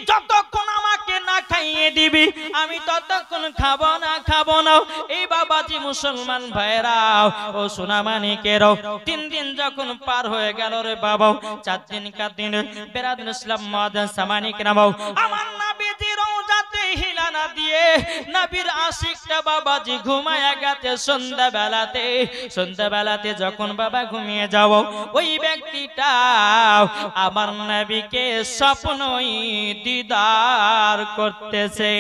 যতক্ষণ আমাকে না খাইয়ে দিবি আমি ততক্ষণ খাবো না। এই বাবাজি মুসলমান ভাইরাও ও সোনামানিকেরাও 3 দিন যখন পার হয়ে গেল রে বাবা, 4 দিন কার দিন বেরাদুল ইসলাম মুআজ্জাজ সামানিক নামাও আমার নবীজি রওজাতে হিলানা দিয়ে নবীর আশিকটা বাবাজি ঘুমায়া গেছে সন্ধ্যাবেলাতে যখন বাবা ঘুমিয়ে যাও ওই ব্যক্তিটা আমার নবীকে স্বপ্নই দিদার করতেছে।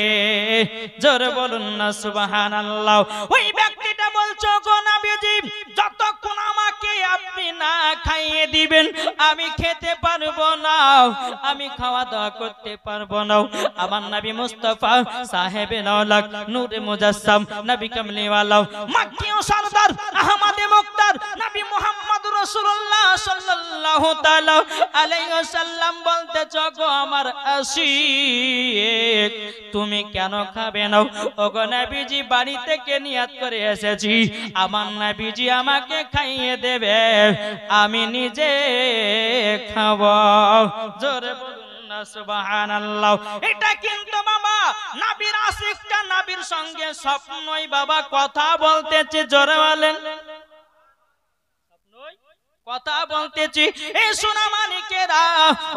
জোরে বলুন না সুবহানাল্লাহ। ওই ব্যক্তিটা বলছো গো নবীজি যতক্ষণ আমাকে আপনি না খাইয়ে দিবেন আমি খেতে পারবো না, আমি খাওয়া দাওয়া করতে পারবো না। আমার নবী মুস্তাফা সাহেবে নওলাক নূরে মুজাসসাম নবী কামলিওয়ালা মক্কি ও সরদার আহমদে মুক্তার নবী মুহাম্মদ রাসূলুল্লাহ সাল্লাল্লাহু তাআলা আলাইহি ওয়াসাল্লাম বলতেছো গো আমার আশিক তুমি কেন খাবে না? ওগো নবীজি বাড়ি থেকে নিয়াত করে এসেছি আমার নবীজি আমাকে খাইয়ে দেবে, আমি নিজে খাবো। জোরে বলুন না সুবহানাল্লাহ। এটা কিন্তু বাবা নবীর আশিকটা নবীর সঙ্গে স্বপ্নই বাবা কথা বলতেছে। জোরে বলেন কথা বলতেছি। এই সোনামানিকেরা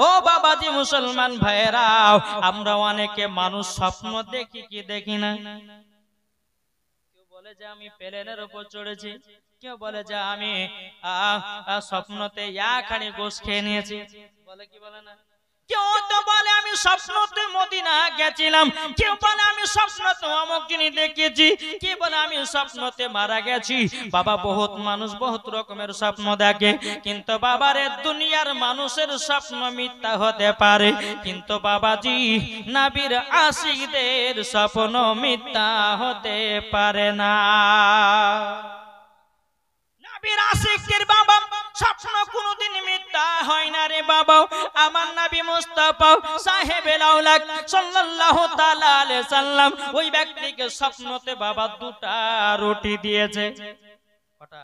ও বাবাজি মুসলমান ভাইরা আমরা অনেকে মানুষ স্বপ্ন দেখি কি দেখি না। কেউ বলে যে আমি প্লেনের উপর চড়েছি, কেউ বলে যে আমি স্বপ্নতে খানি গোশ খেয়ে নিয়েছি, বলে কি বলে না? কেউ তো বলে আমি স্বপ্নতে মদিনা গেছিলাম, কেউ বলে আমি স্বপ্নতে অমুক জিনিস দেখেছি, কেউ বলে আমি স্বপ্নতে মারা গেছি। বাবা বহুত মানুষ বহুত রকমের স্বপ্ন দেখে, কিন্তু বাবারে দুনিয়ার মানুষের স্বপ্ন মিথ্যা হতে পারে, কিন্তু বাবাজি নবীর আশিকদের স্বপ্ন মিথ্যা হতে পারে না। নবীর আশিকদের বাবা স্বপ্ন কোনদিন মিথ্যা হয় না রে বাবা। আমার নবী মুস্তাফা সাহেবে লাউলাক সাল্লাল্লাহু তাআলা আলাইহি সাল্লাম ওই ব্যক্তিকে স্বপ্নতে বাবা 2টা রুটি দিয়েছে। কটা?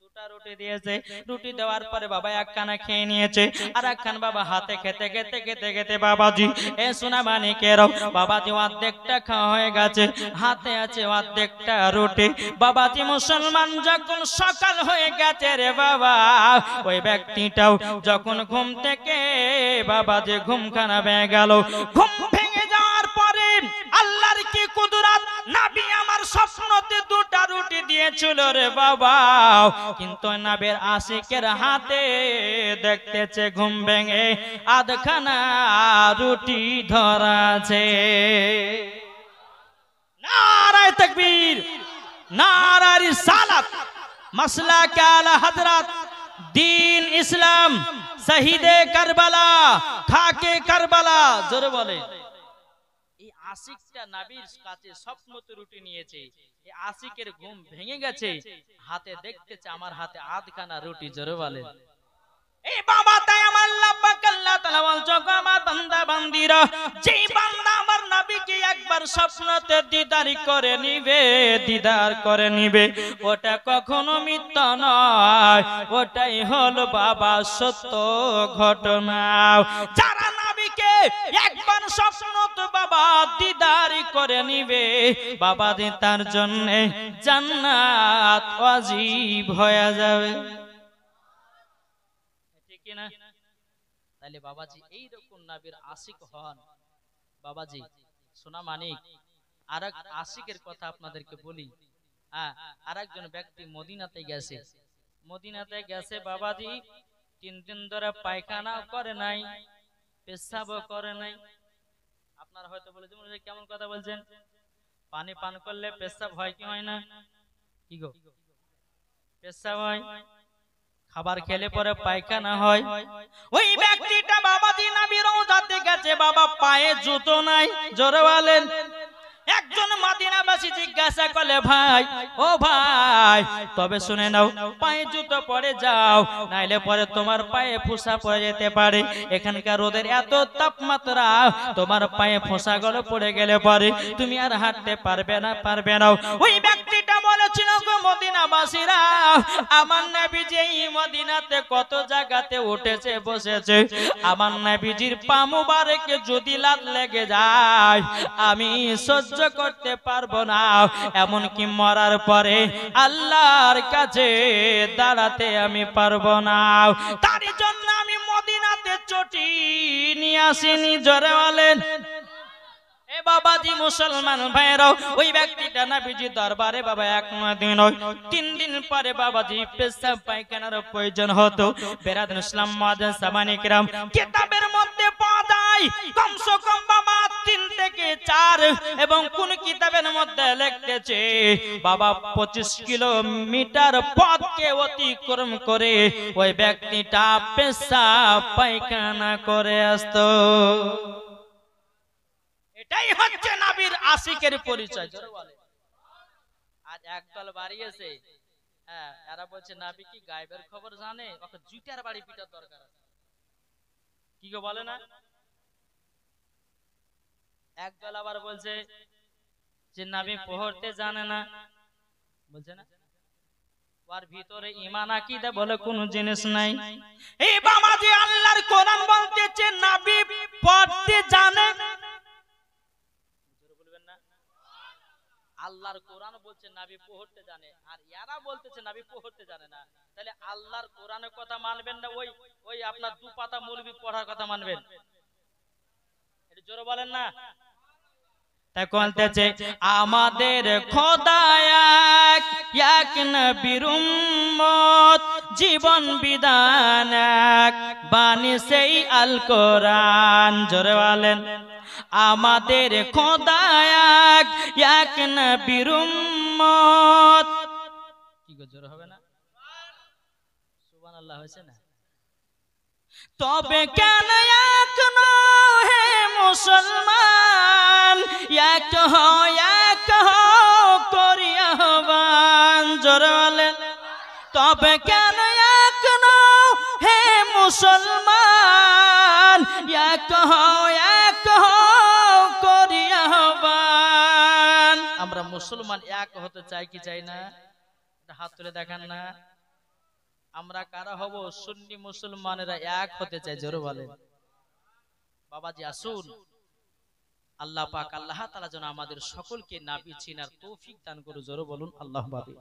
2টা রুটি দিয়েছে। রুটি দেওয়ার পরে বাবা একখানা খেয়ে নিয়েছে, আর একখান বাবা হাতে খেতে বাবাজি এ সোনামানিকের বাবাজি অর্ধেকটা খাওয়া হয়ে গেছে, হাতে আছে অর্ধেকটা রুটি। বাবাজি মুসলমান যখন সকাল হয়ে গেছে রে বাবা, ওই ব্যক্তিটাও যখন ঘুম থেকে বাবাজি ঘুমখানা ভেঙে গেল। ঘুম ভেঙে যাওয়ার পরে আল্লাহর কি কুদরত, নবী আমার স্বপ্নতে 2টা রুটি দিয়েছিল রে বাবা, কিন্তু নবীর আশিকের হাতে দেখতেছে ঘুম ভেঙে আধখানা রুটি ধরা আছে। নারায়ে তাকবীর, নারায়ে রিসালাত, মাসলাক আলা হযরত দ্বীন ইসলাম, শহীদে কারবালা, খাকে কারবালা। জোরে বলে এই আশিকটা নবীর কাছে স্বপ্নতে রুটি নিয়েছে, এই আশিকের ঘুম ভেঙে গেছে, হাতে দেখতেছে আমার হাতে আধখানা রুটি। জোরে বলে এই বাবা তাই আমার আল্লাহ পাক আল্লাহ তাআলা বলছো আমার বান্দা বান্দিরা, যেই বান্দা আমার নবীকে একবার স্বপ্নতে দিদার করে নিবে ওটা কখনো মিথ্যা নয়, ওটাই হলো বাবা সত্য ঘটনা। যারা নবীকে একবার স্বপ্নতে বাবা দিদার করে নিবে বাবা তার জন্য জান্নাত ওয়াজিব হয়ে যাবে। তাহলে বাবাজি এইরকম নবীর আশিক হন। বাবাজি সোনামানিক আরেক আশিকের কথা আপনাদেরকে বলি। আরেকজন ব্যক্তি মদিনাতে গেছে বাবাজি 3 দিন ধরে পায়খানাও করে নাই, পেশাবও করে নাই। আপনারা হয়তো বলে কেমন কথা বলছেন, পানি পান করলে পেশাব হয় কি হয় না? কি গো পেশাব হয়, খাবার খেলে পরে পায়খানা হয়। ওই ব্যক্তিটা বাবাজি নবীর রওজাতে গেছে, বাবা পায়ে জুতো নাই। জোরে বলেন। একজন মদিনাবাসী জিজ্ঞাসা করলে ভাই ও ভাই তবে শুনে নাও, পায়ে জুতো পরে যাও, নাইলে পরে তোমার পায়ে ফোঁসা পড়ে যেতে পারে। এখানকার রোদের এত তাপমাত্রা, তোমার পায়ে ফোঁসাগুলো পড়ে গেলে পরে তুমি আর হাঁটতে পারবে না। ওই ব্যক্তিটা বলেছিল গো মদিনাবাসীরা, আমার নবীজি এই মদিনাতে কত জায়গাতে উঠেছে বসেছে, আমার নবীজির পা মুবারকে যদি লাত লেগে যায় আমি সহ্য করতে পারবো না, এমনকি মরার পরে আল্লাহর কাছে দাঁড়াতে আমি পারবো না। তার জন্য আমি মদিনাতে চটি নিয়ে আসিনি। জোরে বলেন এ বাবাজি মুসলমান ভাইরাও, ওই ব্যক্তিটা নবীজি দরবারে বাবা এক দিন নয় 3 দিন পরে বাবাজি পেশাব পায়খানার প্রয়োজন হতো। বেরাদুল ইসলাম মুআজ্জিন সামানি কিরাম কিতাবের মধ্যে পাওয়া যায় কমসে কম বাবা 3 থেকে 4, এবং কোন কিতাবের মধ্যে লিখতেছে বাবা 25 কিলোমিটার পথকে অতিক্রম করে ওই ব্যক্তিটা পেশাব পায়খানা করে আসতো। এটাই হচ্ছে নবীর আশিকের পরিচয়। জোরে বলে আজ একদল বাড়িয়েছে, হ্যাঁ এরা বলছে নবী কি গায়েবের খবর জানে, ওকে জুতার বাড়ি পিটার দরকার আছে। কি গো বলে না? একদল আবার বলছে যে নবী পড়তে জানে না, বলছে না ওর ভিতরে ঈমান আকীদা বলে কোনো জিনিস নাই। এই বাবাজি আল্লাহর কোরআন বলতেছে নবী পড়তে জানে, আল্লাহর কোরআন বলছে নবী পড়তে জানে, আর এরা বলতেছে নবী পড়তে জানে না। তাহলে আল্লাহর কোরআনের কথা মানবেন না ওই আপনার 2 পাতা মৌলবি পড়ার কথা মানবেন? এটা জোরে বলেন না। তাই বলতেছে আমাদের খোদা এক নবীর উম্মত, জীবন বিধান এক, বাণী সেই আল কোরআন। জোরে বলেন আমাদের খোদা এক নবীর উম্মত। কি গো জোরে হবে না? সুবহানাল্লাহ হয়েছে না? তবে কেন এক হে মুসলমান, এক করি আহ্বান। জোরে বলেন তবে কেন এক হে মুসলমান, এক করি আহ্বান। আমরা মুসলমান এক হতে চাই কি চাই না? হাত তুলে দেখান না। আমরা কারা হব? সুন্নি মুসলমানেরা এক হতে চাই। জোরে বলেন বাবাজি আসুন, আল্লাহ পাক আল্লাহ তাআলা যেন আমাদের সকলকে নবী চিনার তৌফিক দান করে। জোরে বলুন আল্লাহুম্মা আমিন।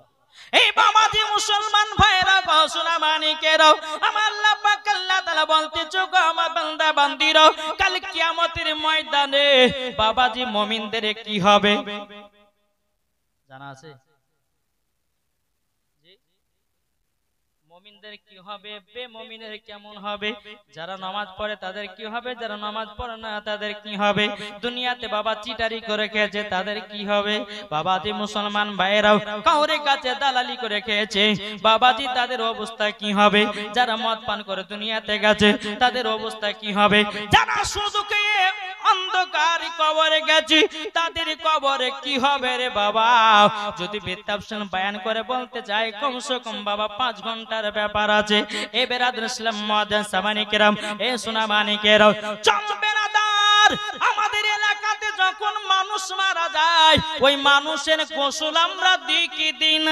এই বাবাজি মুসলমান ভাইরা গো শোনা মানিকেরাও, আমার আল্লাহ পাক আল্লাহ তাআলা বলতেছে গো আমার বান্দা বান্দিরা, কাল কিয়ামতের ময়দানে বাবাজি মুমিনদের কি হবে জানা আছে? মুমিনদের কি হবে, বেমুমিনের কেমন হবে? যারা নামাজ পড়ে তাদের কি হবে, যারা নামাজ পড়ে না তাদের কি হবে? দুনিয়াতে বাবা চিটারি করে খেয়েছে তাদের কি হবে? বাবাজি মুসলমান ভাইরাও কাউরে কাছে দালালি করে খেয়েছে বাবাজি, তাদের অবস্থা কি হবে? যারা মদ পান করে দুনিয়াতে গেছে তাদের অবস্থা কি হবে? যারা শুধু খেয়ে অন্ধকার কবরে গেছে তাদের কবরে কি হবে রে বাবা? যদি বিতাফসিল বয়ান করে বলতে চাই কমসে কম বাবা 5 ঘন্টার ব্যাপার আছে। এ বেরাদুল ইসলাম মুআজ্জিন সামানি কিরাম, এ সোনা মানিকেরাও, চল বেরাদার, আমাদের এলাকাতে যখন মানুষ মারা যায় ওই মানুষের গোসল আমরা দিই কি দিন?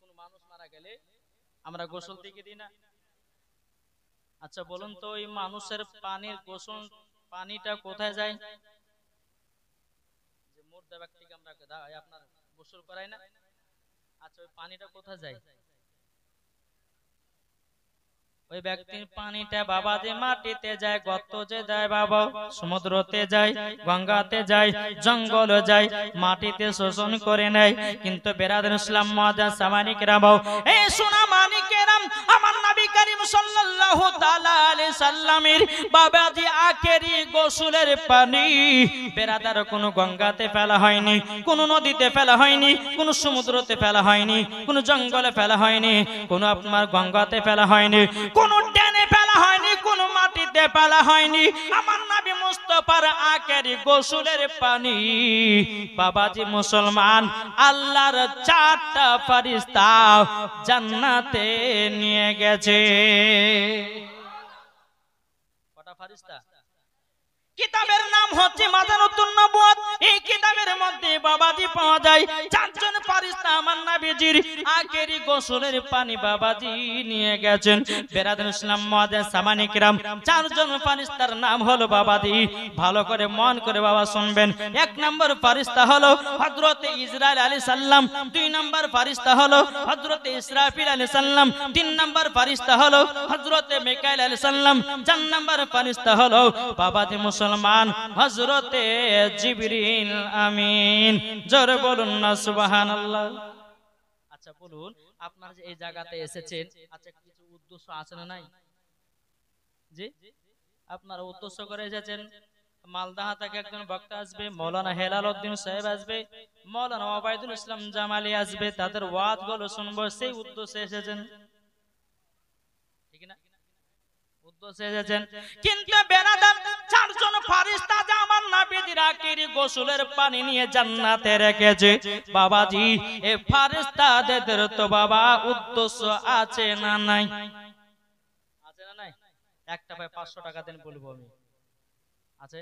কোন মানুষ মারা গেলে আমরা গোসল দিই কি দিই না? আচ্ছা বলুন তো ওই মানুষের পানির গোসল পানিটা কোথায় যায়? যে মুর্দা ব্যক্তিকে আমরা আপনার গোসল করাই না, আচ্ছা ওই পানিটা কোথায় যায়? ওই ব্যক্তির পানিটা বাবা যে মাটিতে যায়, গর্তে যায় বাবা, সমুদ্রতে যায়, গঙ্গাতে যায়, জঙ্গলে যায়, মাটিতে শোষণ করে নেয়। কিন্তু বেরাদুল ইসলাম মুআজ্জিন সামানি কিরাম, এই সোনা মানিকেরাম, আমার নবী করিম সাল্লাল্লাহু তাআলা আলাইহি সাল্লামের বাবাজি আখেরি গোসলের পানি বেরাদার কোন গঙ্গাতে ফেলা হয়নি, কোন নদীতে ফেলা হয়নি, কোন সমুদ্রতে ফেলা হয়নি, কোন জঙ্গলে ফেলা হয়নি, কোন আপনার গঙ্গাতে ফেলা হয়নি, কোন ড্যানে ফেলা হয়নি, কোন মাটিতে ফেলা হয়নি। আমার নবী মুস্তাফার আখেরি গোসলের পানি বাবাজি মুসলমান আল্লাহর 4টা ফেরেশতা জান্নাতে নিয়ে গেছে। কটা ফেরেশতা? কিতাবের নাম হচ্ছে মাজানুতুন নবুয়ত। এই কিতাবের মধ্যে বাবাজি পাওয়া যায় চারজন ফারিস্তা আমার নবীজির আখেরি গোসলের পানি বাবাজি নিয়ে গেছেন। বেরাদুল ইসলাম মুআজ্জিন সামানি কিরাম, চারজন ফারিস্তার নাম হলো বাবাজি, ভালো করে মন করে বাবা শুনবেন। এক নম্বর ফারিস্তা হলো হযরতে ইসরাইল আলাইহিস সালাম, দুই নম্বর ফারিস্তা হলো হযরতে ইসরাফিল আলাইহিস সালাম, তিন নম্বর ফারিস্তা হলো হযরতে মিকাইল আলাইহিস সালাম, চার নম্বর ফারিস্তা হলো বাবাজি মুসলমান হযরতে জিবরিল আমিন। জোরে বলুন না সুবহানাল্লাহ। আচ্ছা বলুন, আপনারা যে এই জায়গাতে এসেছেন, আচ্ছা কিছু উদ্দেশ্য আছে না নাই? জি, আপনারা উদ্দেশ্য করে এসেছেন। মালদাহা থেকে একজন বক্তা আসবে, মাওলানা হেলাল উদ্দিন সাহেব আসবে, মাওলানা ওবায়দুল ইসলাম জামালি আসবে, তাদের ওয়াজগুলো শুনবো, সেই উদ্দেশ্যে এসেছেন, ঠিক না? উদ্দেশ্যে এসেছেন। কিন্তু বেরাদার চারজন ফারিস্তা যে আমার নবীজির আখেরি গোসলের পানি নিয়ে জান্নাতে রেখেছে বাবাজি, এই ফারিস্তাদের তো বাবা উদ্দেশ্য আছে না নাই? আছে না নাই? একটা ভাই 500 টাকা দেন বলবো আমি, আছে?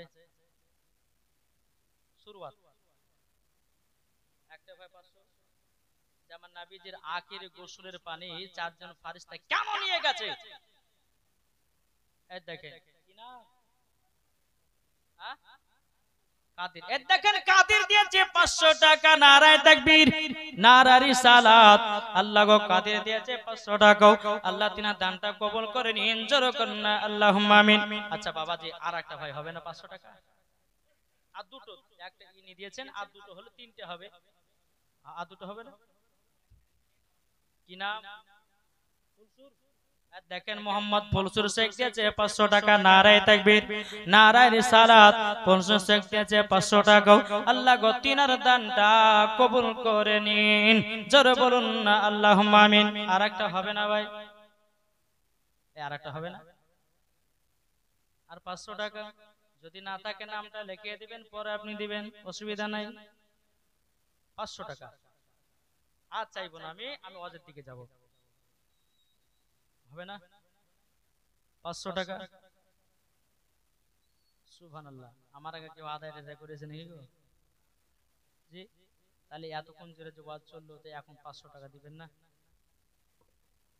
শুরুয়াত একটা ভাই 500। যেমন নবীজির আখেরি গোসলের পানি চারজন ফারিস্তা কেন নিয়ে গেছে? এই দেখেন কি না, কাদির, এই দেখেন কাদির দিয়েছে 500 টাকা। নারায়ে তাকবীর, নারা রিসালাত। আল্লাহ গো কাদির দিয়েছে 500 টাকা। আল্লাহ তিনার দানটা কবুল করে নিন, জোরে করুন না আল্লাহুম্মা আমিন। আচ্ছা বাবাজি আর একটা ভাই হবে না 500 টাকা? আর দুটো, একটা ইনি দিয়েছেন, আর দুটো হলে তিনটে হবে। আর দুটো হবে না? কি নাম? দেখেন মোহাম্মদ ফুলসুর শেখ দিয়েছে 500 টাকা। নারায়ে তাকবীর, নারায়ে রিসালাত। ফুলসুর শেখ দিয়েছে 500 টাকা। আল্লাহ গো তিনার দানটা কবুল করে নিন, জোরে বলুন না আল্লাহুম্মা আমিন। আরেকটা হবে না ভাই? আরেকটা হবে না? আর 500 টাকা যদি না থাকে নামটা লিখিয়ে দিবেন, পরে আপনি দিবেন, অসুবিধা নাই। 500 টাকা আর চাইবো না, আমি ওয়াজের দিকে যাব, হবে না? 500 টাকা। সুবহানাল্লাহ। আমার আগে কেউ আদায় রেজা করেছে নাকি গো? জি, তাহলে এতক্ষণ ধরে যে ওয়াজ চললো, তো এখন 500 টাকা দিবেন না?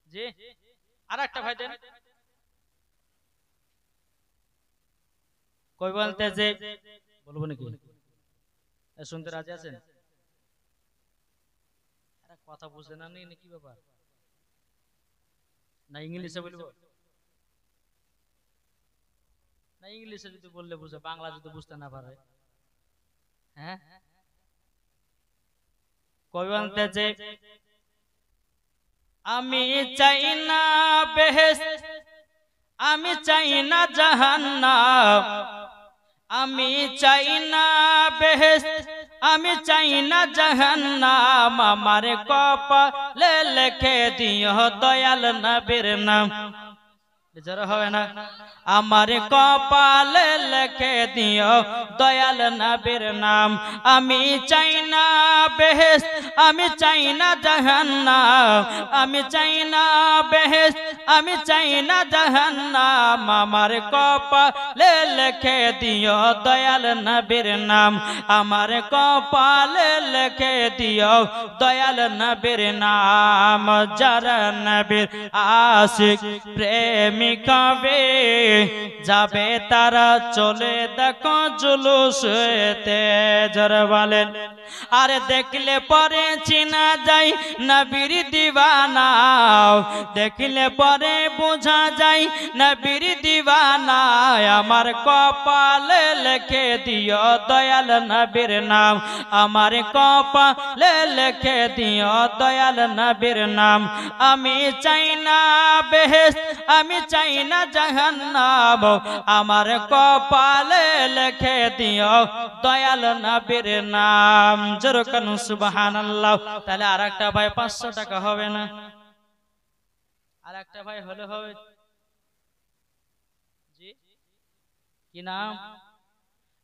জি, আর একটা ভাই দেন। কই বলতে যে বলবো নাকি? শুনতে রাজি আছেন? কথা বুঝে না নি কি ব্যাপার? না ইংলিশে বলবো? না ইংলিশে যদি বললে বুঝে, বাংলা যদি বুঝতে না পারে? হ্যাঁ, কই বলতে যে আমি চাই না বেহেশত, আমি চাই না জাহান্নাম, আমি চাই না বেহেশত, আমি চাই না জাহান্নাম, আমার কপালে লিখে দিও দয়াল নবীর নাম। যারা হবে না, আমার কপালে লিখে দিও দয়াল নবীর নাম। আমি চাই না বেহেশত, আমি চাই না জাহান্নাম, আমি চাই না বেহেশত, আমি চাই না জাহান্নাম, আমার কপালে লিখে দিও দয়াল নবীর নাম, আমার কপালে লিখে দিও দয়াল নবীর নাম। যারা নবীর আশিক প্রেমিক হবে যাবে তারা চলে দেখো জুলুসেতে। যারা বলেন আরে দেখলে পরে চিনা যায় নবীর দিওয়ানা, দেখলে পরে বোঝা যায় নবীর দিওয়ানা, আমার কপালে লিখে দিও দয়াল নবীর নাম, আমার কপালে লিখে দিও দয়াল নবীর নাম। আমি চাই না বেহেশত, আমি চাই না জাহান্নাম, আমার কপালে লিখে দিও দয়াল নবীর নাম। জোরে কানু সুবহানাল্লাহ। তাহলে আরেকটা ভাই 500 টাকা হবে না? আরেকটা ভাই হলে হবে। জি, কি নাম?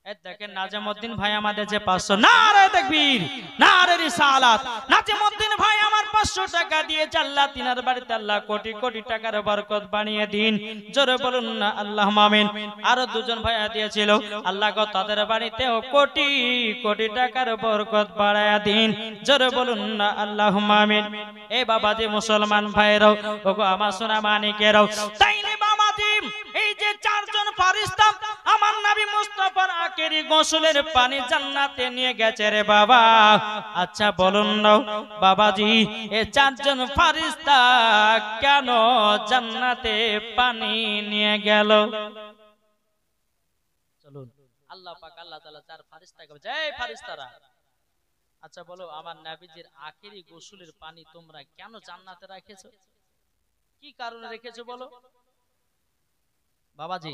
এই দেখেন নাজিমউদ্দিন ভাই আমাদের যে 500। নারে তাকবীর, নারে রিসালাত। নাজিমউদ্দিন ভাই আমার 500 টাকা দিয়ে আল্লাহ তিনার বাড়িতে আল্লাহ কোটি কোটি টাকার বরকত বানিয়ে দিন। জোরে বলুন না আল্লাহুম্মা আমিন। আরো দুজন ভাইয়া দিয়েছিল, আল্লাহ গো তাদের বাড়িতেও কোটি কোটি টাকার বরকত বাড়ায়া দিন। জোরে বলুন না আল্লাহুম্মা আমিন। এ বাবাজি মুসলমান ভাইরাও, ওগো আমার সোনা মানিকেরাও, তাইলে বাবাজি এই যে চারজন ফেরেশতা আমার নবী মুস্তাফার আখেরি গোসলের পানি জান্নাতে নিয়ে গেছে রে বাবা। আচ্ছা বলুন না বাবাজি, এই চারজন ফেরেশতা কেন জান্নাতে পানি নিয়ে গেল? চলুন আল্লাহ পাক আল্লাহ তাআলা চার ফেরেশতাকে বলে, এই ফেরেশতারা, আচ্ছা বলো আমার নবীজির আখেরি গোসলের পানি তোমরা কেন জান্নাতে রেখেছো? কি কারণে রেখেছো বলো বাবাজি?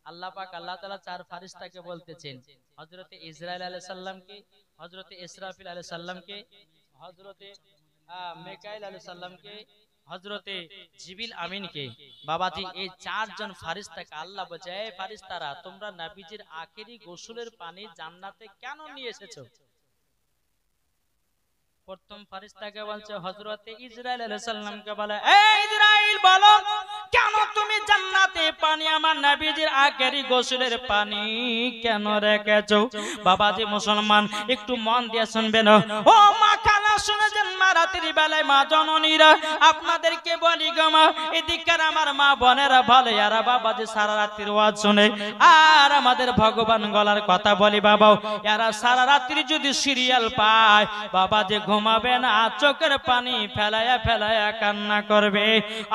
আল্লাহ পাক আল্লাহ তাআলা চার ফেরেশতাকে বলতেছেন, হযরতে ইসরাইল আলাইহিস সালামকে, হযরতে ইসরাফিল আলাইহিস সালামকে, হযরতে মিকাইল আলাইহিস সালামকে, হযরতে জিবরিল আমিনকে। বাবাজি এই চারজন ফেরেশতাকে আল্লাহ বলে, এই ফেরেশতারা তোমরা নবীজির আখেরি গোসলের পানি জান্নাতে কেন নিয়ে এসেছো? প্রথম ফেরেশতাকে বলছে হযরতে ইসরাইল আলাইহিস সালামকে বলে, এই ইসরাইল বলো কেন তুমি জান্নাতে পানি আমার নবীজির আখেরি গোসলের পানি কেন রেখেছো? বাবাজি মুসলমান একটু মন দিয়ে শুনবেন, ও মা খালা শুনেছেন, মা রাতের বেলায় মা জননীরা আপনাদেরকে বলি গো মা, এদিককার আমার মা বোনেরা ভালো, এরা বাবাজি সারা রাত্রির ওয়াজ শুনে আর আমাদের ভগবান গলার কথা বলি বাবা, এরা সারা রাত্রি যদি সিরিয়াল পায় বাবাজি ঘুমাবে না, চোখের পানি ফেলায়া ফেলায়া কান্না করবে।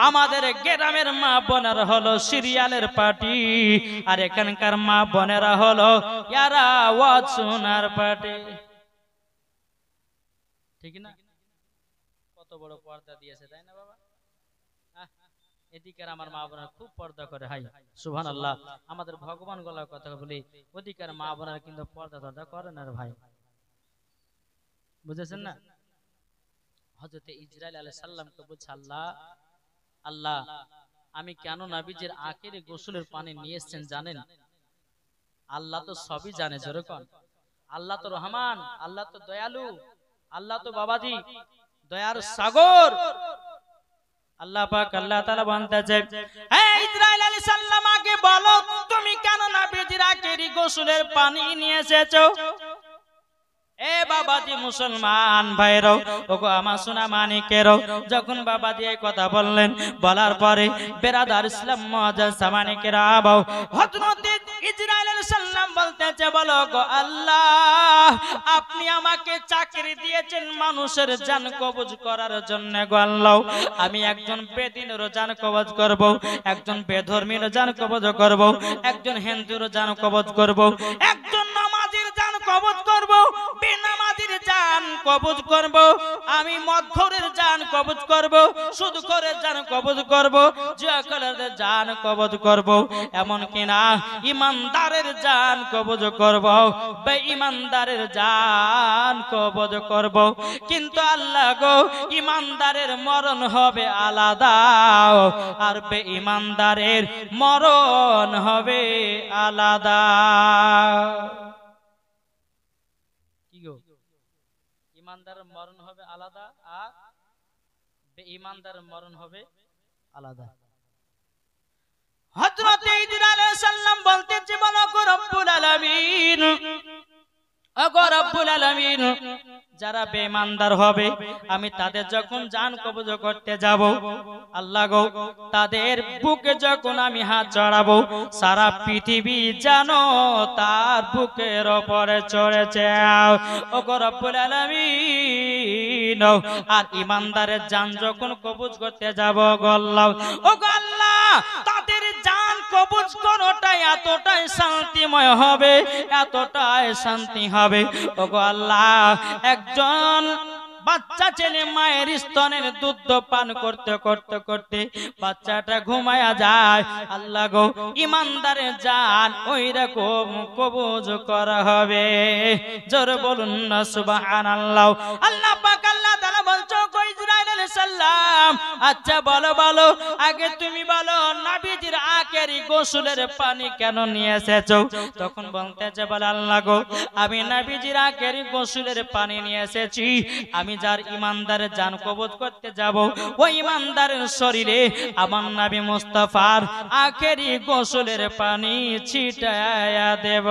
আমাদের গ্রামের মা বোনেরা হলো সিরিয়ালের পার্টি, আর এখানকার মা বোনেরা হলো এরা ওয়াজ শোনার পার্টি। ঠিক না? কত বড় পর্দা দিয়েছে তাই না বাবা? এদিকের আমার মা বোনেরা খুব পর্দা করে, হাই সুবহানাল্লাহ। আমাদের ভগবান গলার কথা বলি, ওদিকের মা বোনেরা কিন্তু পর্দা টর্দা করে না রে ভাই, বুঝেছেন না? হযরতে ইসরাইল আলাইহিস সালামকে বলছে, আল্লাহ আল্লাহ আমি কেন নবীজির আখেরি গোসলের পানি নিয়ে এসেছেন জানেন? আল্লাহ তো সবই জানে, জোরে কোন আল্লাহ তো রহমান, আল্লাহ তো দয়ালু, আল্লাহ তো বাবাজি দয়ার সাগর। আল্লাহ পাক আল্লাহ তাআলা বলতেছে, হে ইসরাইল আলাইহিস সালাম আগে বলো তুমি কেন নবীজির আখেরি গোসলের পানি নিয়ে এসেছো? এ বাবাজি মুসলমান ভাইরাও, ওগো আমার সোনা মানিকেরাও, যখন বাবাজি এই কথা বললেন, বলার পরে বেরাদার ইসলাম মুআজ্জাজ সামানিকেরা আবাও হযরত ইসরাইল আলাইহিস সালাম বলতেছে, বলো গো আল্লাহ আপনি আমাকে চাকরি দিয়েছেন মানুষের জান কবজ করার জন্য গো আল্লাহ, আমি একজন বেদিনের জান কবজ করব, একজন বেধর্মীর জান কবজ করব, একজন হিন্দুর জান কবজ করব, একজন নামাজীর জান কবজ করব, বেনামাজীর জান কবজ করব, আমি মদখোরের জান কবজ করব, সুদখোরের জান কবজ করব, জুয়াখোরের জান কবজ করব, এমন কি না ইমানদারের জান কবজ করব, বেঈমানদারের জান কবজ করব। কিন্তু আল্লাহ গো ইমানদারের মরণ হবে আলাদা আর বেঈমানদারের মরণ হবে আলাদা। ইমানদারের মরণ হবে আলাদা আর বেঈমানদারের মরণ হবে আলাদা। হযরত ইসরাইল আলাইহিস সালাম বলতেছে, বলো গো রব্বুল আলামিন, ওগো রব্বুল আলামিন যারা বেঈমানদার হবে আমি তাদের যখন জান কবজ করতে যাব, আল্লাহ গো তাদের বুকে যখন আমি হাত চড়াবো সারা পৃথিবী জানো তার বুকের উপরে চড়েছে। ওগো রব্বুল আলামিন আর ইমানদারের জান যখন কবজ করতে যাব গো আল্লাহ, ওগো আল্লাহ তাদের জান কবজ করাটাই এতটাই শান্তিময় হবে, এতটাই শান্তি হবে। ওগো আল্লাহ একজন বাচ্চা ছেলে মায়ের স্তনের দুধ পান করতে করতে করতে বাচ্চাটা ঘুমায়া যায়, আল্লাহ গো ইমানদারের জান ওই রকম কবজ করা হবে। জোরে বলুন না সুবহানাল্লাহ। আল্লাহ পাক আল্লাহ তাআলা বলছো গো ইসরাইল আলাইহিস সাল্লাম আচ্ছা বলো বলো আগে তুমি বলো নবীজির আখেরি গোসলের পানি কেন নিয়ে এসেছো তখন বলতেছে বলে আল্লাহ গো আমি নবীজির আখেরি গোসলের পানি নিয়ে এসেছি আমি যার ইমানদারের জান কবজ করতে যাব ওই ইমানদারের শরীরে আমার নবী মুস্তাফার আখেরি গোসলের পানি ছিটায়া দেব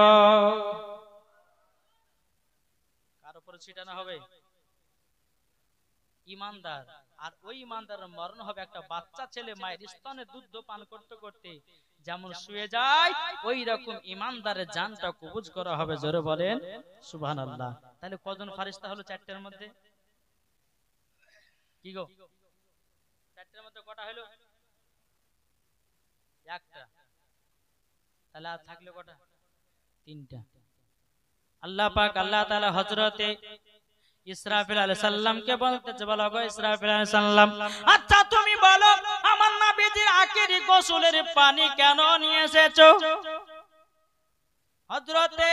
কার উপর ছিটানো হবে ইমানদার আর ওই ইমানদারের মরণ হবে একটা বাচ্চা ছেলে মায়ের স্তনে দুধ পান করতে করতে যেমন শুয়ে যায় ওই রকম ইমানদারের জানটা কবজ করা হবে জোরে বলেন সুবহানাল্লাহ তাহলে কজন ফেরেশতা হলো চারটের মধ্যে কি গো চারটের মধ্যে কটা হলো একটা তাহলে আর থাকলো কটা তিনটা আল্লাহ পাক আল্লাহ তাআলা হযরতে ইসরাফিল আলাইহিস সালামকে বলতেছে বলো গো ইসরাফিল আলাইহিস সালাম আচ্ছা তুমি বলো আমার নবীজির আখেরি গোসলের পানি কেন নিয়ে এসেছো হযরতে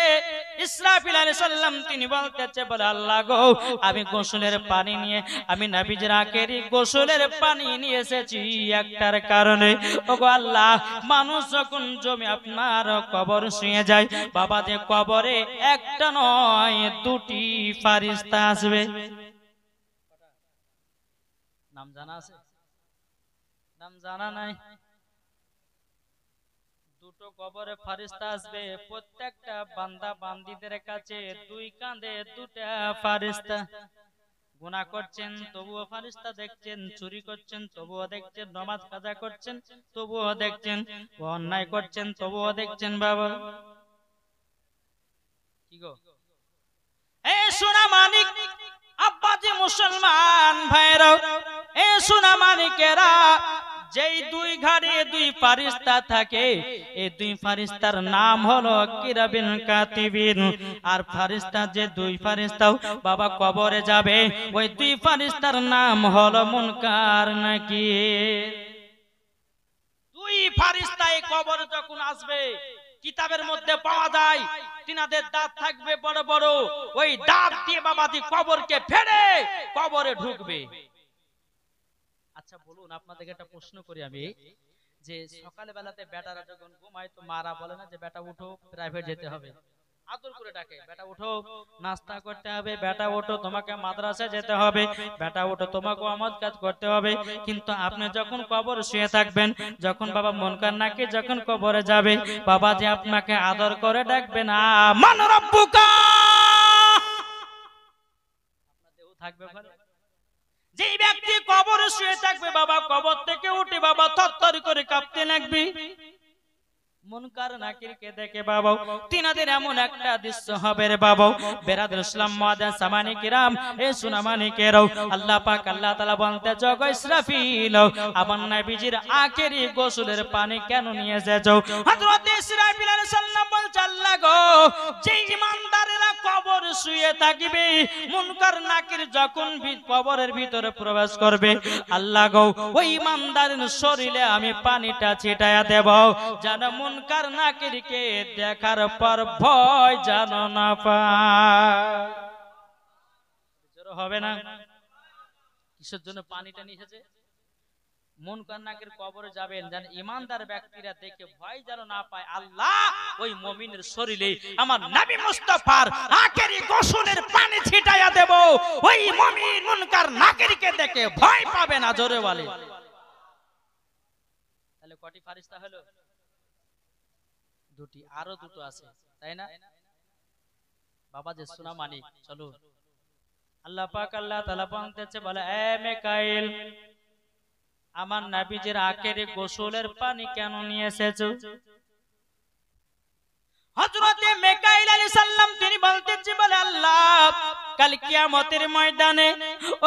ইসরাফিল আলাইহিস সালাম তিনি বলতেছে বলে আল্লাহ গো আমি গোসলের পানি নিয়ে আমি নবীজির আখেরি গোসলের পানি নিয়ে এসেছি একটার কারণে ওগো আল্লাহ মানুষ যখন জমি আপনার কবর শুয়ে যায় বাবা যে কবরে একটা নয় দুটি ফেরেশতা আসবে নাম জানা আছে নাম জানা নাই দুটো কবরে ফেরেশতা আসবে প্রত্যেকটা বান্দা বান্দীদের কাছে দুই কাঁধে দুটা ফেরেশতা গুনাহ করছেন তবুও ফেরেশতা দেখছেন চুরি করছেন তবুও দেখছেন নামাজ কাজা করছেন তবুও দেখছেন অন্যায় করছেন তবুও দেখছেন বাবা কি গো এ সোনা মানিক আব্বাজি মুসলমান ভাইরা এ সোনা মানিকেরা যেই দুই ঘাড়ে দুই ফেরেশতা থাকে এই দুই ফেরেশতার নাম হলো কিরাবিন কাতিবিন আর ফেরেশতা যে দুই ফেরেশতাও বাবা কবরে যাবে ওই দুই ফেরেশতার নাম হলো মুনকার নাকির দুই ফেরেশতা এই কবরে যখন আসবে কিতাবের মধ্যে পাওয়া যায় তিনাদের দাঁত থাকবে বড় বড় ওই দাঁত দিয়ে বাবাজি কবরকে ফেড়ে কবরে ঢুকবে আচ্ছা বলুন আপনাদেরকে একটা প্রশ্ন করি আমি যে সকালে বেলাতে বেটারা যখন ঘুমায় তো মারা বলে না যে বেটা উঠো প্রাইভেট যেতে হবে আদর করে ডাকে বেটা উঠো নাস্তা করতে হবে বেটা উঠো তোমাকে মাদ্রাসায় যেতে হবে বেটা উঠো তোমাকে আমদ কাজ করতে হবে কিন্তু আপনি যখন কবর শুয়ে থাকবেন যখন বাবা মুনকার নাকির যখন কবরে যাবে বাবা যে আপনাকে আদর করে ডাকবে না মান রব্বুকা আপনাদেরও থাকবে ওখানে যেই ব্যক্তি কবরে শুয়ে থাকবে বাবা কবর থেকে উঠে বাবা থরথর করে কাঁপতে লাগবে মুনকার নাকিরকে দেখে বাবা তিনাদের এমন একটা দৃশ্য হবে রে বাবা বেরাদুল ইসলাম মুআদ্দিন সামানি কিরাম এ সুনামানিকেরাও আল্লাহ পাক আল্লাহ তাআলা বলতে জগ ইসরাফিল আমার নবীজির আখেরি গোসলের পানি কেন নিয়ে এসেছো হযরত ইসরাফিল আলাইহিস সালাম বলছে আল্লাহ গো যেই ইমানদারেরা কবর শুয়ে থাকবে মুনকার নাকির যখন কবরের ভিতরে প্রবেশ করবে আল্লাহ গো ওই ইমানদারের শরীরে আমি পানিটা ছিটায়া দেব যেন মুনকার নাকিরকে দেখার পর ভয় যেন না পায় জোর হবে না কিসের জন্য পানিটা নিয়ে এসেছে মুনকার নাকির কবরে যাবেন যেন ইমানদার ব্যক্তিরা দেখে ভয় যেন না পায় আল্লাহ ওই মুমিনের শরীরে আমার নবী মুস্তাফার আখেরি গোসলের পানি ছিটায়া দেব ওই মুমিন মুনকার নাকিরকে দেখে ভয় পাবে না জোরে বলে তাহলে কটি ফেরেশতা হলো দুটি আরো দুটো আছে তাই না বাবা যে সোনা মানিক চলো আল্লাহ পাক আল্লাহ তাআলা বলতেছে বলে এ মিকাইল আমার নবীজির আখেরি গোসলের পানি কেন নিয়ে এসেছো হযরত মিকাইল আলাইহিস সালাম তিনি বলতেছে বলে আল্লাহ কাল কিয়ামতের ময়দানে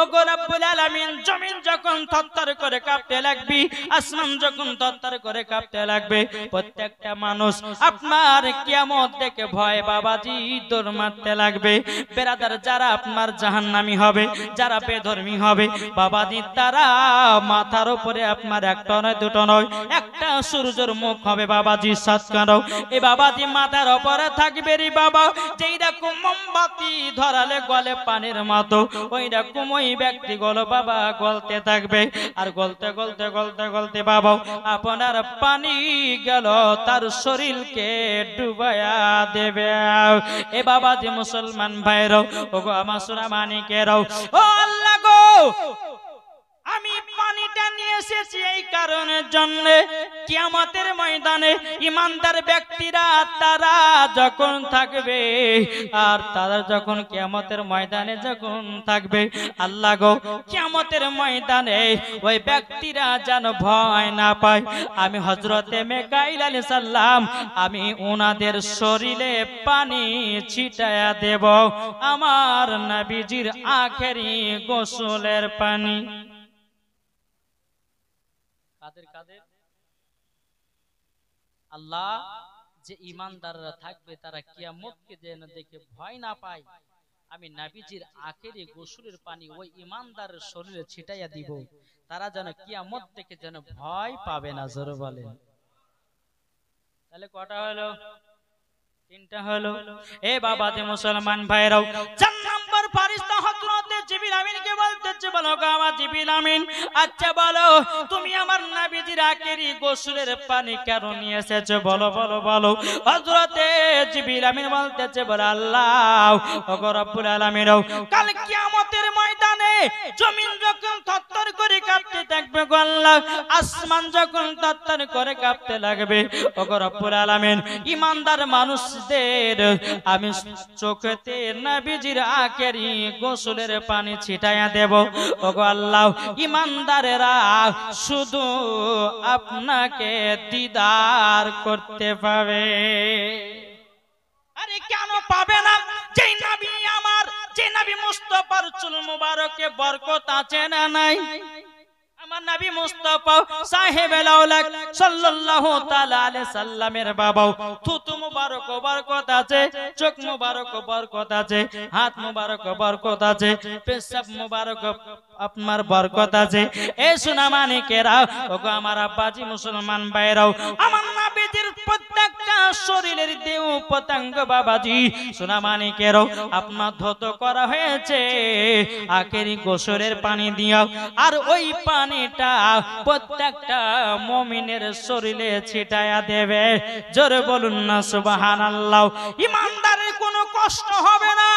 ওগো রব্বুল আলামিন জমিন যখন থরথর করে কাঁপতে লাগবে আসমান যখন থরথর করে কাঁপতে লাগবে প্রত্যেকটা মানুষ আপনার কিয়ামত দেখে ভয় বাবাজি দৌড় মারতে লাগবে বেরাদার যারা আপনার জাহান্নামী হবে যারা বেধর্মী হবে বাবাজি তারা মাথার উপরে আপনার একটা নয় দুটো নয় একটা সূর্যের মুখ হবে বাবাজি সাতকানো এই বাবাজি মাথার উপরে থাকবে রে বাবা যেই রকম মোমবাতি ধরালে গলে পানির মতো ওই রকম ওই ব্যক্তিগুলো বাবা গলতে থাকবে আর গলতে গলতে গলতে গলতে বাবা আপনার পানি গেল তার শরীরকে ডুবায়া দেবে। এ বাবা যে মুসলমান ভাইরাও ও গো আমার সোনামানিকেরাও, ও আল্লাহ গো আমি পানিটা নিয়ে এসেছি এই কারণের জন্য কিয়ামতের ময়দানে ইমানদার ব্যক্তিরা তারা যখন থাকবে আর তারা যখন কিয়ামতের ময়দানে যখন থাকবে আল্লাহ গো কিয়ামতের ময়দানে ওই ব্যক্তিরা যেন ভয় না পায়, আমি হযরতে মিকাইল আলাইহিস সালাম আমি ওনাদের শরীরে পানি ছিটায়া দেব আমার নবীজির আখেরি গোসলের পানি। কাদের কাদের? আল্লাহ যে ঈমানদাররা থাকবে তারা কিয়ামতকে যেন দেখে ভয় না পায়, আমি নবীজির আখেরি গোসলের পানি ওই ঈমানদারের শরীরে ছিটাইয়া দিব, তারা যেন কিয়ামত থেকে যেন ভয় পাবে না। জোরে বলেন। তাহলে কটা হলো? তিনটা হলো। এ বাবা যে মুসলমান ভাইরাও, 4 নম্বর ফেরেশতা হযরতে জিবরিল আমিনকে বলতেছে, বলো গো আমার জিবরিল আমিন, আচ্ছা বলো তুমি আমার নবীজির আখেরি গোসলের পানি কেন নিয়ে এসেছো? বলো বলো বলো। হযরতে জিবরিল আমিন বলতেছে, বলো আল্লাহ ওগো রব্বুল আলামিন, কাল কিয়ামতের ময়দানে জমিন যখন থরথর করে কাঁপতে থাকবে গো আল্লাহ, আসমান যখন থরথর করে কাঁপতে লাগবে ওগো রব্বুল আলামিন, ঈমানদার মানুষ আমি চোখেতে নবীজির আখেরি গোসলের পানি ছিটাইয়া দেব ওগো আল্লাহ, ঈমানদারেরা শুধু আপনাকে দিদার করতে পাবে। আরে কেন পাবে না? যে নবী আমার, যে নবী মুস্তাফার চুল মুবারকে বরকত আছে না নাই? আমার নবী মুস্তাফা সাহেবুল আওলাদ সাল্লাল্লাহু তাআলা আলাইহি সাল্লামের বাবাও থুতু মুবারক বরকত আছে, চোখ মুবারক বরকত আছে, হাত মুবারক বরকত আছে, পেশাব মুবারক আপনার বরকত আছে। এ সোনামানিকেরা ওগো আমার আব্বাজি মুসলমান ভাইরাও, আমার নবীজির প্রত্যেকটা শরীরের দেহ পতঙ্গ বাবাজি সোনামানিকেরাও আপনার ধৌত করা হয়েছে আখেরি গোসলের পানি দিয়া, আর ওই পানিটা প্রত্যেকটা মুমিনের শরীরে ছিটায়া দেবে। জোরে বলুন না সুবহানাল্লাহ। ঈমানদারের কোনো কষ্ট হবে না।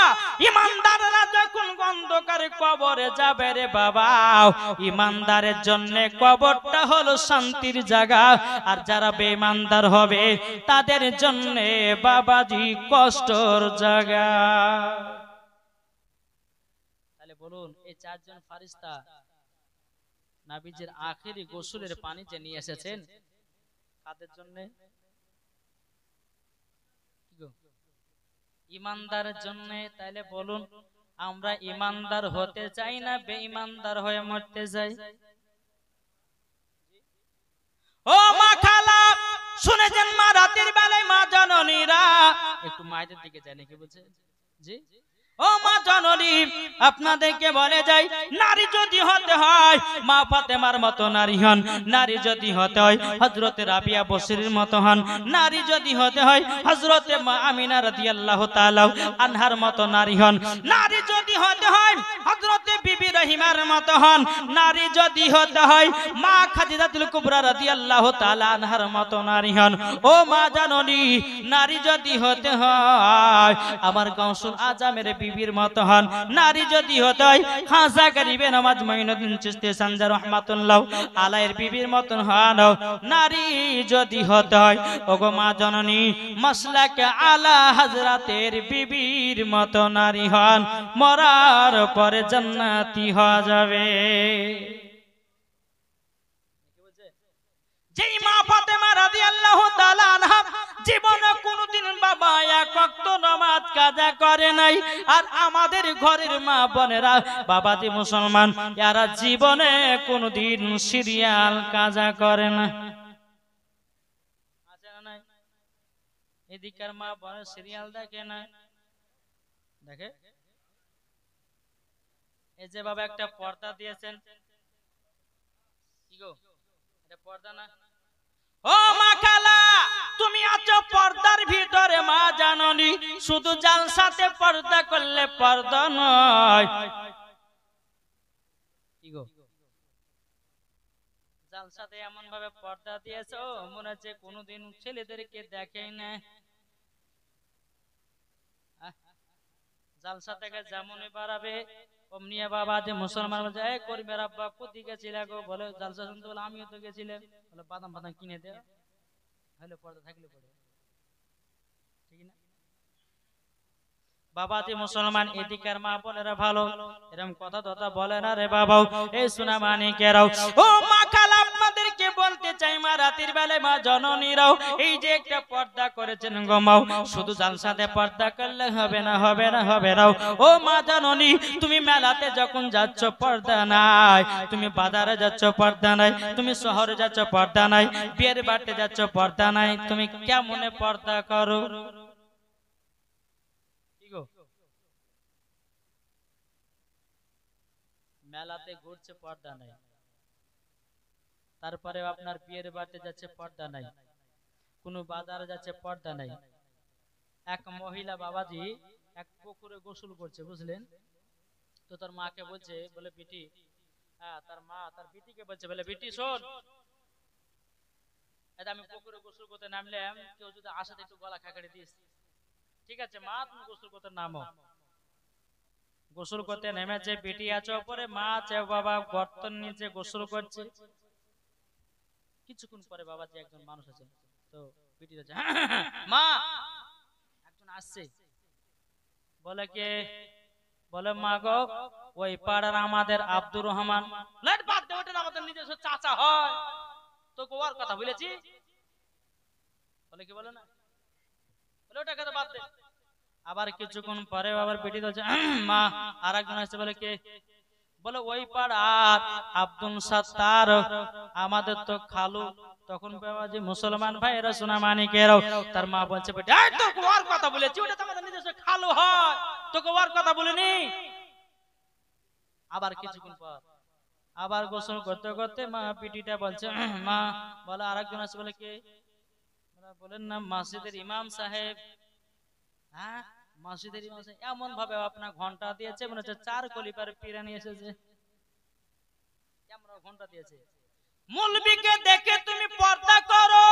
ঈমানদাররা যখন অন্ধকারে কবরে যাবে রে বাবা, ঈমানদারের জন্য কবরটা হলো শান্তির জায়গা, আর যারা বেঈমানদার হবে তাদের জন্য বাবাজি কষ্টর জায়গা। তাহলে বলুন এই 4 জন ফেরেশতা নবীজির আখেরি গোসলের পানি যে নিয়ে এসেছেন কাদের জন্য? ঈমানদারের জন্য। তাইলে বলুন আমরা ঈমানদার হতে চাই না বেঈমানদার হয়ে মরতে চাই? ও মা খালা শুনেছেন মা, রাতের বেলায় মা জননীরা একটু মায়েদের দিকে যায় নাকি বলছে জি? ও মা জননী আপনাদেরকে বলে যাই, নারী যদি হতে হয় মা ফাতেমার মতো নারী হন, নারী যদি হতে হয় হযরতে রাবিয়া বসরির মতো হন, নারী যদি হতে হয় হযরতে মা আমিনা রাদিয়াল্লাহু তাআলা আনহার মতো নারী হন, নারী যদি হতে হয় হযরতে বিবি রহিমার মতো হন, নারী যদি হতে হয় মা খাদিজাতুল কুবরা রাদিয়াল্লাহু তাআলা আনহার মতো নারী হন। ও মা জননী নারী যদি হতে হয় আমার গাউসুল আজমের বিবির মতো হন, নারী যদি হতে হয় খাজা গরিবে নওয়াজ মঈনুদ্দিন চিশতি সানজার রাহমাতুল্লাহ আলাইহির বিবির মতন হন, নারী যদি হতে হয় ওগো মা জননী মাসলাক আলা হযরতের বিবির মতো নারী হন, মরার পরে জান্নাতি হয়ে যাবে। যেই মা ফাতেমা রাদিয়াল্লাহু তাআলা আনহা জীবনে কোনদিন বাবা এক ওয়াক্ত নামাজ কাজা করে নাই, আর আমাদের ঘরের মা বোনেরা বাবাজি মুসলমান এরা জীবনে কোনদিন সিরিয়াল কাজা করে না। আছে না নাই? এদিকার মা বোন সিরিয়াল দেখে না, দেখে? এই যে বাবা একটা পর্দা দিয়েছেন, কি গো এটা পর্দা না? ও মা খালা তুমি আছো পর্দার ভিতরে মা জাননী, শুধু জালসাতে পর্দা করলে পর্দা নয়, কি গো জালসাতে এমন ভাবে পর্দা দিয়েছো মনে হচ্ছে কোনোদিন ছেলেদেরকে দেখেই না। জালসা থেকে যেমনই বাড়াবে অমনি বাবা যে মুসলমান বলছে এই করিমের আব্বা কোথি গেছিলে গো, বলে জালসা শুনতে, বলে আমিও তো গেছিলাম, বলে বাদাম বাদাম কিনে দে, হলে পর্দা থাকলে পড়ে, ঠিক না বাবা যে মুসলমান? এদিকের মা বোনেরা ভালো এরকম কথা কথা বলে না রে বাবা। এই সোনা মানিকেরাও, ও মা খালা, আপনাদেরকে বলতে চাই মা রাতের বেলায় মা জননীরাও এই যে একটা পর্দা করেছেন গো মাও, শুধু জালসাতে পর্দা করলে হবে না, হবে না, হবে না। ও মা জননী, তুমি মেলাতে যখন যাচ্ছ পর্দা নাই, তুমি বাজারে যাচ্ছ পর্দা নাই, তুমি শহরে যাচ্ছ পর্দা নাই, বিয়ের বাড়িতে যাচ্ছ পর্দা নাই, তুমি কেমনে পর্দা করো? মেলাতে ঘুরছে পর্দা নাই, তারপরে আপনার বিয়ের বাড়িতে যাচ্ছে পর্দা নাই, কোন বাজারে যাচ্ছে পর্দা নাই। এক মহিলা বাবাজি এক পুকুরে গোসল করছে, বুঝলেন তো, তার মাকে বলছে, বলে বিটি, তার মা তার বিটিকে বলছে, বলে বিটি শোন, আমি পুকুরে গোসল করতে নামলাম, কেউ যদি আসাতে একটু গলা খাকাড়ি দিস, ঠিক আছে মা তুমি গোসল করতে নামো। গোসল করতে নেমেছে, বেটি আছে উপরে, মা আছে বাবা গর্তন নিচে গোসল করছে। কিছুক্ষণ পরে বাবা যে একজন মানুষ আছে, তো বেটি আছে, মা একজন আসছে, বলে কে? বলে মা গো, ওই পাড়ার আমাদের আব্দুর রহমান। লাইট বাদ দে, ওটা আমাদের নিজস্ব চাচা হয়, তোকে ওর কথা বলেছি? বলে কি বলে না, বলে ওটাকে তো বাদ দে। আবার কিছুক্ষণ পরে আবার বেটি বলছে, মা আর একজন আসছে, বলে কে? বলে ওই পাড়ার আব্দুল সাত্তার, আমাদের তো খালু। তখন বাবাজি মুসলমান ভাইরা সোনা মানিকেরাও, তার মা বলছে, বেটি তোকে ওর কথা বলেছি, ওটা তো আমাদের নিজস্ব খালু হয়, তোকে ওর কথা বলিনি। আবার কিছুক্ষণ পর আবার গোসল করতে করতে মা পিটিটা বলছে, মা বলে আর একজন আসছে, বলে কে? বলেন না মসজিদের ইমাম সাহেব। হ্যাঁ মসজিদের ইমাম সাহেব এমন ভাবে আপনার ঘন্টা দিয়েছে মনে হচ্ছে 4 কলিপার পিরানি এসেছে, এমন ঘন্টা দিয়েছে। মৌলবীকে দেখে তুমি পর্দা করো,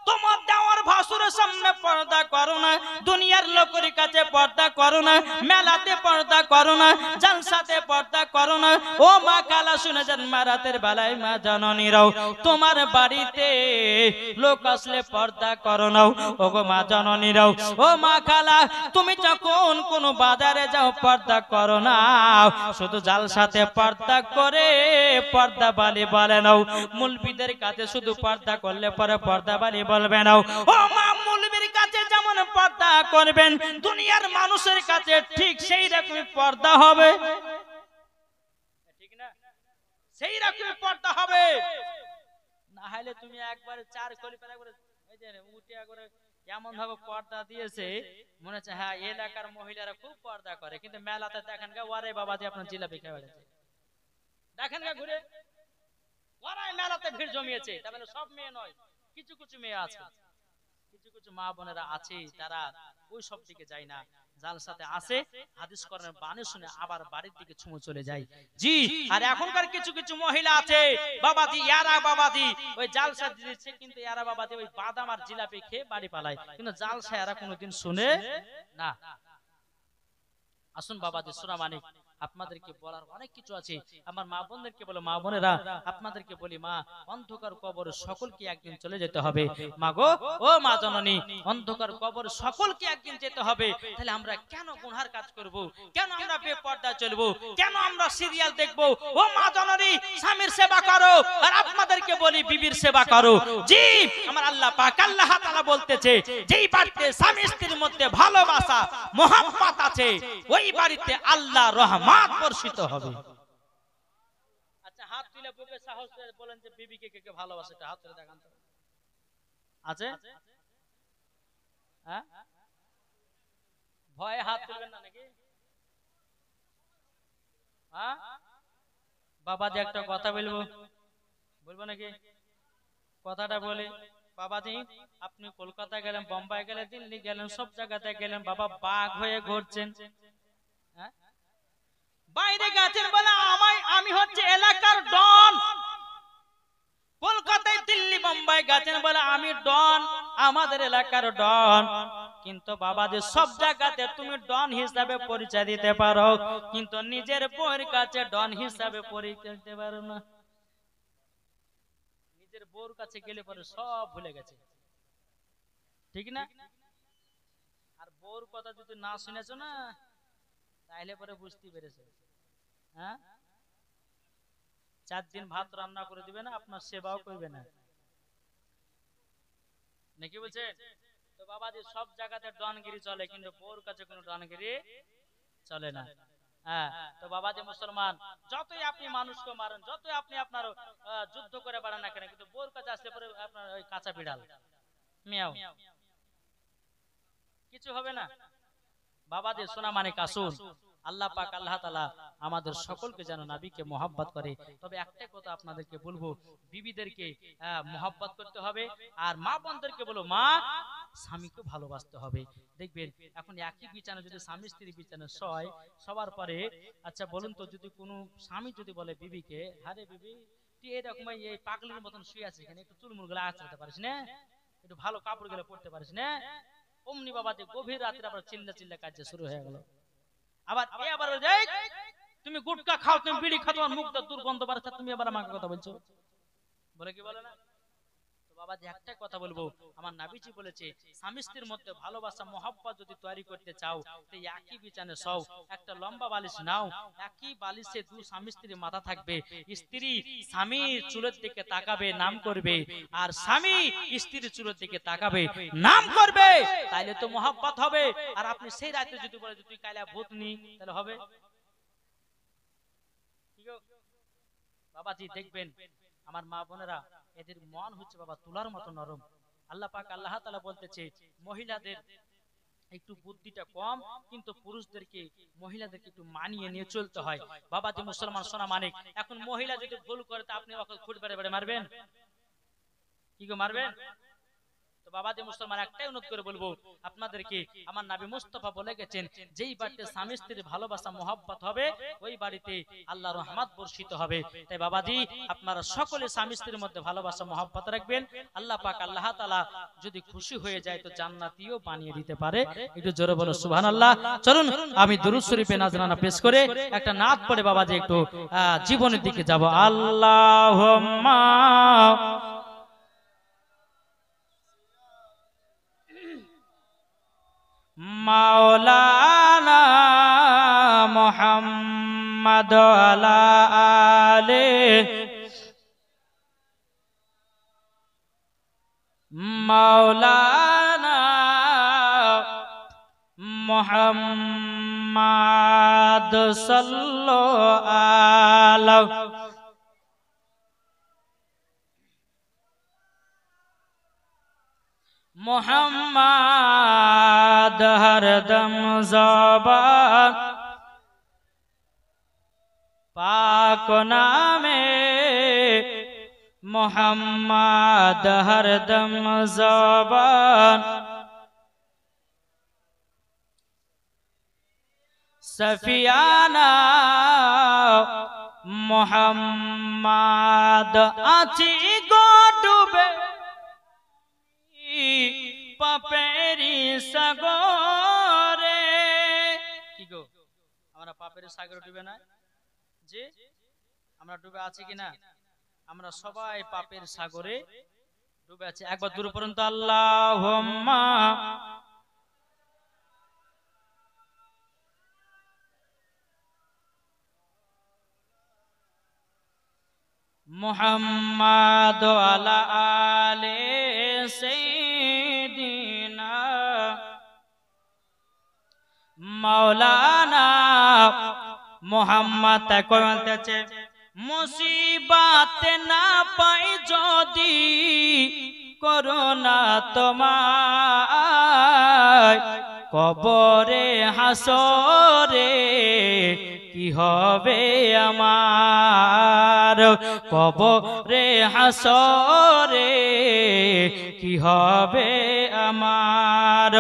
তোমার দেওয়ার ভাসুরের সামনে পর্দা করো না, দুনিয়ার লোকের কাছে পর্দা করো না, মেলাতে পর্দা করো না, জালসাতে পর্দা করো না। ও মা কালা শুনে যান, মা রাতের বেলায় মা জননীরাও, তোমার বাড়িতে লোক আসলে পর্দা করো না। ও গো মা জননীরাও, ও মা খালা, তুমি যখন কোন বাজারে যাও পর্দা করো না, শুধু জালসাতে পর্দা করে পর্দা বালি বলে নাও। মুলবিদের কাছে শুধু পর্দা করলে পরে পর্দা বালি বলবে না। ও মা, মুলবির কাছে যেমন পর্দা করবেন দুনিয়ার মানুষের কাছে ঠিক সেই রকম পর্দা হবে, ঠিক না? সেই রকম পর্দা হবে, না হলে তুমি একবারে 4 কলিপার করে এই যে উঠিয়া করে এমন ভাবে পর্দা দিয়েছে মনে হচ্ছে হ্যাঁ এলাকার মহিলারা খুব পর্দা করে, কিন্তু মেলাতে দেখেন গা ওরে বাবাজি আপনার জিলাপি খেয়ে বেড়েছে, দেখেন গা ঘুরে ওরাই মেলাতে ভিড় জমিয়েছে। তার মানে সব মেয়ে নয়, কিছু কিছু মেয়ে আছে, কিছু কিছু মা বোনেরা আছে, তারা ওই সব দিকে যায় না, জালসাতে আসে, হাদিস করেন বাণী শুনে আবার বাড়ির দিকে ছুঁয়ে চলে যায়। জি, আর এখনকার কিছু কিছু মহিলা আছে বাবাজি, ইয়ারা বাবাজি ওই জালসা দিচ্ছে, কিন্তু ইয়ারা বাবাজি ওই বাদাম আর জিলাপি খেয়ে বাড়ি পালায়, কিন্তু জালসা এরা কোনোদিন শুনে না। আসুন বাবাজি সোনা মানিক, আপনাদেরকে বলার অনেক কিছু আছে। আমার মা বোনদেরকে বলো, মা বোনেরা আপনাদেরকে বলি, মা অন্ধকার কবর সকলকে একদিন চলে যেতে হবে। মা গো, ও মা জননী, অন্ধকার কবর সকলকে একদিন যেতে হবে, তাহলে আমরা কেন গুনার কাজ করব? কেন আমরা বেপর্দা চলবো? কেন আমরা সিরিয়াল দেখব? ও মা জননী, স্বামীর সেবা করো, আর আপনাদেরকে বলি বিবির সেবা করো। জি, আমার আল্লাহ পাক আল্লাহ তাআলা বলতেছে, যেই বাড়িতে স্বামী স্ত্রীর মধ্যে ভালোবাসা মহব্বত আছে ওই বাড়িতে আল্লাহ রহমত বর্ষিত হবে। আচ্ছা হাত তুলে বুকে সাহস করে বলেন যে বিবিকে কে কে ভালোবাসে, এটা হাত তুলে দেখান তো। আছে? হ্যাঁ, ভয়ে হাত তুলবেন না নাকি? হ্যাঁ বাবা যে একটা কথা বলবো, বলবো নাকি? কথাটা বলি, বাবাজি আপনি কলকাতা গেলেন, বোম্বাই গেলেন, দিল্লি গেলেন, সব জায়গাতে গেলেন, বাবা বাঘ হয়ে ঘুরছেন। বাইরে গেছেন বলে আমি হচ্ছে এলাকার ডন। কলকাতায় দিল্লি বোম্বাই গেছেন বলে আমি ডন, আমাদের এলাকার ডন। কিন্তু বাবাজি সব জায়গাতে তুমি ডন হিসাবে পরিচয় দিতে পারো, কিন্তু নিজের বউয়ের কাছে ডন হিসাবে পরিচয় দিতে পারো না। নিজের বউর কাছে গেলে পরে সব ভুলে গেছে, ঠিক না? আর বউর কথা যদি না শুনেছো না, তাইলে পরে বুঝতে পেরেছো। হ্যাঁ, 4 দিন ভাত রান্না করে দিবে না, আপনার সেবাও করবে না, নাকি বলছে? তো বাবাজি সব জায়গাতে ডনগিরি চলে, কিন্তু বউর কাছে কোনো ডনগিরি চলে না। হ্যাঁ, তো বাবাজি মুসলমান, যতই আপনি মানুষকে মারেন, যতই আপনি আপনার যুদ্ধ করে বাড়ান না কেন, কিন্তু বউর কাছে আসলে পরে আপনার ওই কাঁচা বিড়াল মিয়াও, কিছু হবে না। বাবাজি সোনা মানিক আসুন, আল্লাহ পাক আল্লাহ তাআলা আমাদের সকলকে যেন নবীকে মোহাব্বত করে। তবে একটা কথা আপনাদেরকে বলবো, বিবিদেরকে মোহাব্বত করতে হবে, আর মা বোনদেরকে বলো মা স্বামীকে ভালোবাসতে হবে। দেখবেন এখন একই বিছানা যদি স্বামী স্ত্রী বিছানা শয়, সবার পরে আচ্ছা বলুন তো, যদি কোনো স্বামী যদি বলে বিবিকে, আরে বিবি তুই এরকম এই পাগলের মতন শুয়ে আছিস, এখানে একটু চুলমুল গুলো আঁচড়াতে পারিস না, একটু ভালো কাপড় গুলো পরতে পারিস না, অমনি বাবাতে গভীর রাত্রে আবার চিল্লা চিল্লা কাজ শুরু হয়ে গেল। আবার তুমি গুটকা খাও, তুমি বিড়ি খাও, তোমার মুখটা দুর্গন্ধ বাড়ছে, তুমি আবার আমাকে কথা বলছো, বলে কি বলে না? তো বাবাজি একটা কথা বলবো, আমার নবীজি বলেছে স্বামী স্ত্রীর মধ্যে ভালোবাসা মহব্বত যদি তৈরি করতে চাও, তো একই বিছানে শোও, একটা লম্বা বালিশ নাও, একই বালিশে দু স্বামী স্ত্রীর মাথা থাকবে, স্ত্রী স্বামীর চুলের দিকে তাকাবে, নাম করবে, আর স্বামী স্ত্রীর চুলের দিকে তাকাবে, নাম করবে, তাইলে তো মহব্বত হবে। আর আপনি সেই রাতে যদি বলে তুই কাইলা ভূত নি, তাহলে হবে? বাবাজি দেখবেন আমার মা বোনেরা, এদের মন হচ্ছে বাবা তুলার মতো নরম। আল্লাহ পাক আল্লাহ তাআলা বলতেছে মহিলাদের একটু বুদ্ধিটা কম, কিন্তু পুরুষদেরকে মহিলাদেরকে একটু মানিয়ে নিয়ে চলতে হয়। বাবাজি মুসলমান সোনা মানিক, এখন মহিলা যদি ভুল করে তা আপনি ওকে খুঁট বেড়ে বেড়ে মারবেন? কি গো মারবেন? তো বাবাজি মুসলমান একটাই অনুরোধ করে বলবো আপনাদেরকে, আমার নবী মুস্তাফা বলে গেছেন যেই বাড়িতে স্বামী স্ত্রীর ভালোবাসা মহব্বত হবে, ওই বাড়িতে আল্লাহর রহমত বর্ষিত হবে। তাই বাবাজি আপনারা সকলে স্বামী স্ত্রীর মধ্যে ভালোবাসা মহব্বত রাখবেন, আল্লাহ পাক আল্লাহ তাআলা যদি খুশি হয়ে যায় তো জান্নাতীও বানিয়ে দিতে পারে। একটু জোরে বলো সুবহানাল্লাহ। চলুন আমি দুরূদ শরীফে নাজরানা পেশ করে একটা নাত পড়ে বাবাজি একটু জীবনের দিকে যাব। আল্লাহুম্মা মাওলানা মুহাম্মদ আলা আলে মাওলানা মুহাম্মদ সাল্লাল্লাহু আলাইহি मोहम्मद हरदम ज़बान पाक नामे मोहम्मद हरदम ज़बान सफियाना मोहम्मद आची गो डूबे পাপেরি সাগরে। কি গো আমরা পাপের সাগরে ডুবে না? যে আমরা ডুবে আছি কিনা? আমরা সবাই পাপের সাগরে ডুবে আছি। একবার দূর পর্যন্ত আল্লাহুম্মা মুহাম্মাদ আলা আলে সাইয়্যিদিনা মাওলানা মুহাম্মদ কইতেছে মুসিবত না পাই যদি করোনা তোমায়, কবরে হাসরে কি হবে আমার, কবরে হাসরে রে কি হবে আমার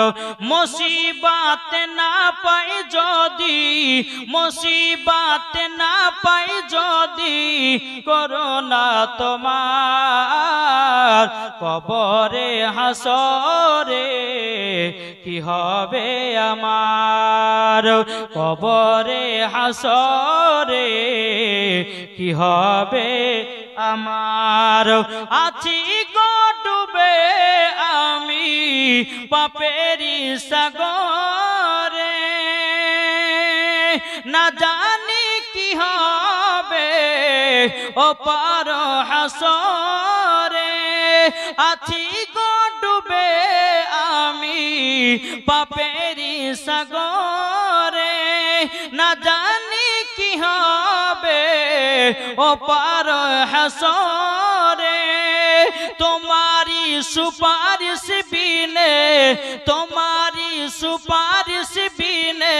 মুসিবত না পাই যদি মুসিবত না পাই যদি করোনা তোমার কবরে হাসরে কি হবে আমার কবরে হাসরে কি হবে আমার আছি গো ডুবে আমি পাপেরি সাগরে না জানি কি হবে ও পার হাসরে আছি গো ডুবে আমি পাপেরি সাগরে না জানি কি হবে ও পার হাসরে তোমারি সুপারিশ বিনে তোমারি সুপারিশ বিনে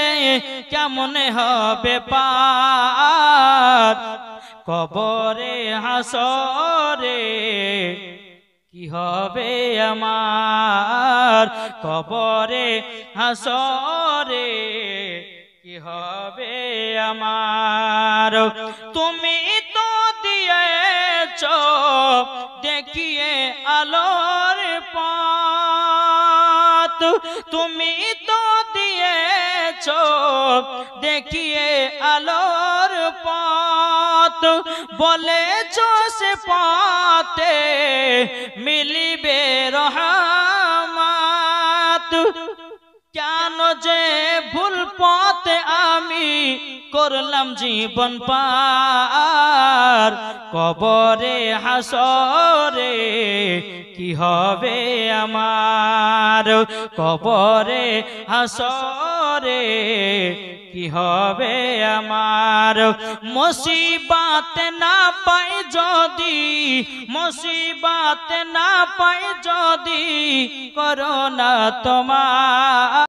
কেমন হবে পার কবরে হাসরে কি হবে আমার কবরে হাসরে কি হবে আমার তুমি তো দিয়েছো দেখিয়ে আলোর পথ তুমি তো দিয়েছো দেখিয়ে আলোর পথ বলেছো সে পথে মিলিবে রহমত কেন যে ভুল পথে আমি করলাম জীবন পার কবরে হাসরে কি হবে আমার কবরে হাসরে কি হবে আমার মুসিবত না পাই যদি মুসিবত না পাই যদি করোনা তোমার